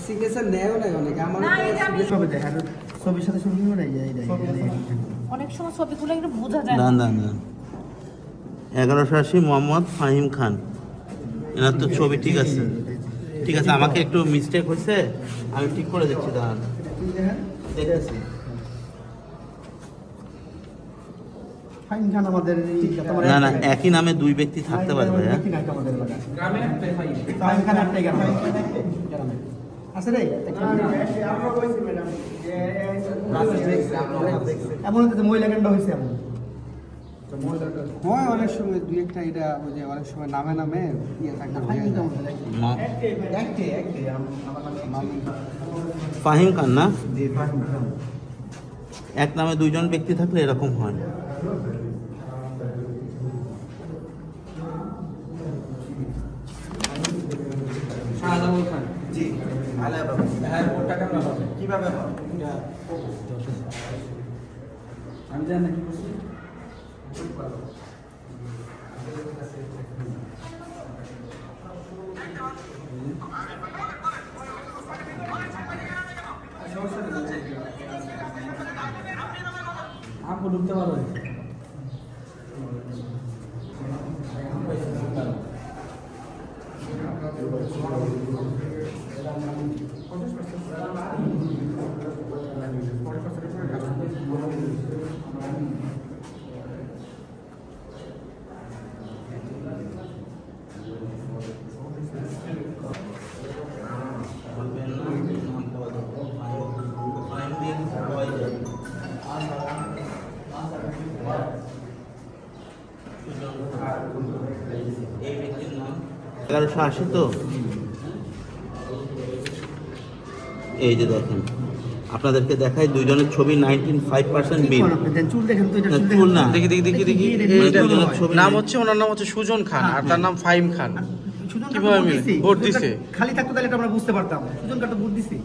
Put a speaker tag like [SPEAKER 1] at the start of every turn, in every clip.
[SPEAKER 1] Signature নেও না অনেক আমার ছবির সাথে ছবি
[SPEAKER 2] অনেক সময় ছবিগুলো একটু বোঝা যায়
[SPEAKER 3] না না না 1180 মোহাম্মদ ফাহিম খান, এনার তো ছবি ঠিক আছে, ঠিক আছে। আমাকে একটু মিস্টেক হয়েছে, আমি ঠিক করে দিচ্ছি, দাঁড়ান দেখেছি।
[SPEAKER 1] ফাহিম খান আমাদের
[SPEAKER 3] না না, একই নামে দুই ব্যক্তি থাকতে পারে ভাইয়া।
[SPEAKER 1] ফাহিম খান একটাই গ্রামে আছে রে। এমন তো মহিলা কেন্দ্র হয়েছে এমন হয় অনেক সময় দুই একটা, এটা ওই যে অনেক সময় নামে নামে ইয়ে থাকে।
[SPEAKER 3] ফাহিম খান না, এক নামে দুইজন ব্যক্তি থাকলে এরকম হয়।
[SPEAKER 1] জি কিভাবে আমি জানি কি করছি। আপনি ঢুকতে পারবেন।
[SPEAKER 3] এই ব্যক্তির নাম 1180 তো, এই যে দেখেন আপনাদেরকে দেখাই দুইজনের ছবি 95% মিল।
[SPEAKER 1] চুল দেখেন তো, এটা
[SPEAKER 3] চুল না,
[SPEAKER 4] দেখি নাম হচ্ছে, ওনার নাম হচ্ছে সুজন খান আর তার নাম ফাহিম খান। কিভাবে মিলে ভোট দিছে?
[SPEAKER 1] খালি থাকতো তাহলে এটা আমরা বুঝতে পারতাম। সুজন কাটা ভোট দিছি।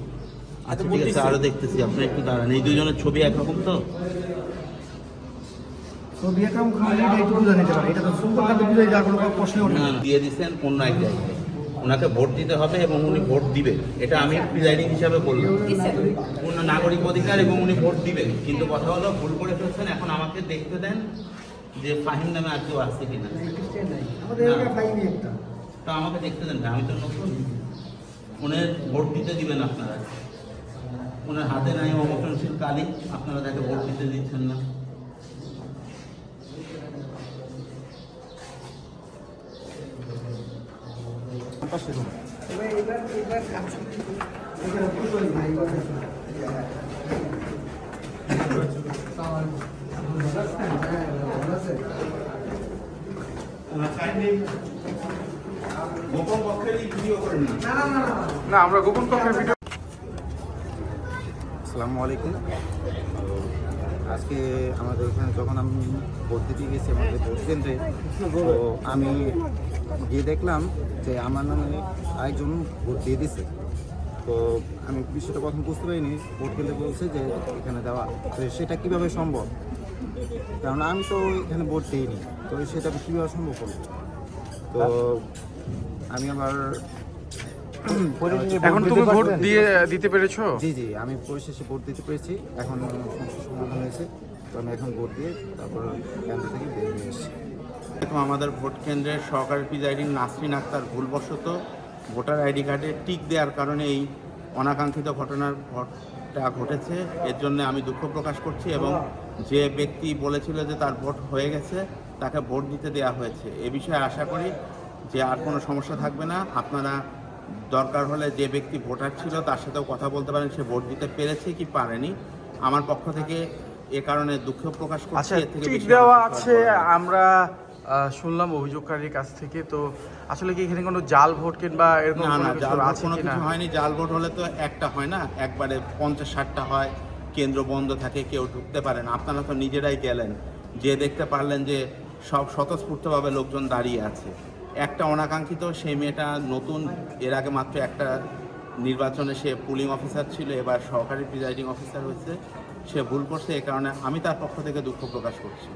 [SPEAKER 3] আচ্ছা ঠিক আছে, আরো দেখতেছি, আপনি একটু দাঁড়ান। এই দুইজনের ছবি একরকম তো,
[SPEAKER 1] ছবি একরকম খালি একটু বুঝা নিতে পারে। এটা তো সুজন কাটা বুঝে যাওয়ার কোনো প্রশ্ন ওঠে না।
[SPEAKER 3] দিয়ে দিচ্ছেন অন্য এক জায়গায়, ওনাকে ভোট দিতে হবে এবং উনি ভোট দিবে, এটা আমি প্রিজাইডিং হিসাবে বললাম। পূর্ণ নাগরিক অধিকার এবং উনি ভোট দিবেন, কিন্তু কথা হলো ভুল করে ফেলছেন। এখন আমাকে দেখতে দেন যে ফাহিম নামে আর কেউ আসছে কিনা।
[SPEAKER 1] আমাদের এলাকায় ফাহিমই একটা।
[SPEAKER 3] তা আমাকে দেখতে দেন, আমি তো নতুন। ওনার ভোট দিতে দিবেন আপনারা, ওনার হাতে নাই অমোচনশীল কালি, আপনারা তাকে ভোট দিতে দিচ্ছেন না। গোপন পক্ষেরই ভিডিও করেন
[SPEAKER 4] না, আমরা গোপন পক্ষের ভিডিও।
[SPEAKER 5] আসসালামু আলাইকুম। আজকে আমাদের এখানে যখন আমি ভোট দিতে গেছি আমাদের ভোট কেন্দ্রে, তো আমি গিয়ে দেখলাম যে আমার নামে আরেকজন ভোট দিয়ে দিছে। তো আমি বিষয়টা প্রথম বুঝতে পারিনি। ভোট কেন্দ্রে বলছে যে এখানে দেওয়া, তো সেটা কীভাবে সম্ভব? কারণ আমি তো এখানে ভোট দিইনি, তো সেটা কীভাবে সম্ভব হলো? তো আমি আবার
[SPEAKER 4] এখন তুমি ভোট দিতে পেরেছো?
[SPEAKER 5] জি জি, আমি পরিশেষে ভোট দিতে পেরেছি। এখন সমস্যার সমাধান হয়েছে, তো আমি এখন ভোট দিয়ে তারপর কেন্দ্র থেকে বের হয়ে এসেছি।
[SPEAKER 3] আমাদের ভোট কেন্দ্রের সহকারী প্রিজাইডিং নাসরিন আক্তার ভুলবশত ভোটার আইডি কার্ডে টিক দেওয়ার কারণে এই অনাকাঙ্ক্ষিত ঘটনা ঘটেছে। এর জন্য আমি দুঃখ প্রকাশ করছি এবং যে ব্যক্তি বলেছিল যে তার ভোট হয়ে গেছে তাকে ভোট দিতে দেওয়া হয়েছে। এ বিষয়ে আশা করি যে আর কোনো সমস্যা থাকবে না। আপনারা দরকার হলে যে ব্যক্তি ভোটার ছিল তার সাথেও কথা বলতে পারেন, সে ভোট দিতে পেরেছে কি পারেনি। আমার পক্ষ থেকে এ কারণে দুঃখ প্রকাশ করছি।
[SPEAKER 4] আচ্ছা, ঠিক দেওয়া আছে আমরা শুনলাম অভিযোগকারীর কাছ থেকে। তো আসলে কি এখানে কোনো জাল ভোট কিংবা এরকম
[SPEAKER 3] কোনো কিছু হয়নি? জাল ভোট হলে তো একটা হয় না, একবারে 50-60টা হয়, কেন্দ্র বন্ধ থাকে, কেউ ঢুকতে পারে না। আপনারা তো নিজেরাই গেলেন, যে দেখতে পারলেন যে সব স্বতঃস্ফূর্তভাবে লোকজন দাঁড়িয়ে আছে। একটা অনাকাঙ্ক্ষিত সেই মেয়েটা নতুন, এর আগে মাত্র একটা নির্বাচনে সে পুলিং অফিসার ছিল, এবার সহকারী প্রিজাইডিং অফিসার হয়েছে। সে ভুল করছে, এ কারণে আমি তার পক্ষ থেকে দুঃখ প্রকাশ করছি।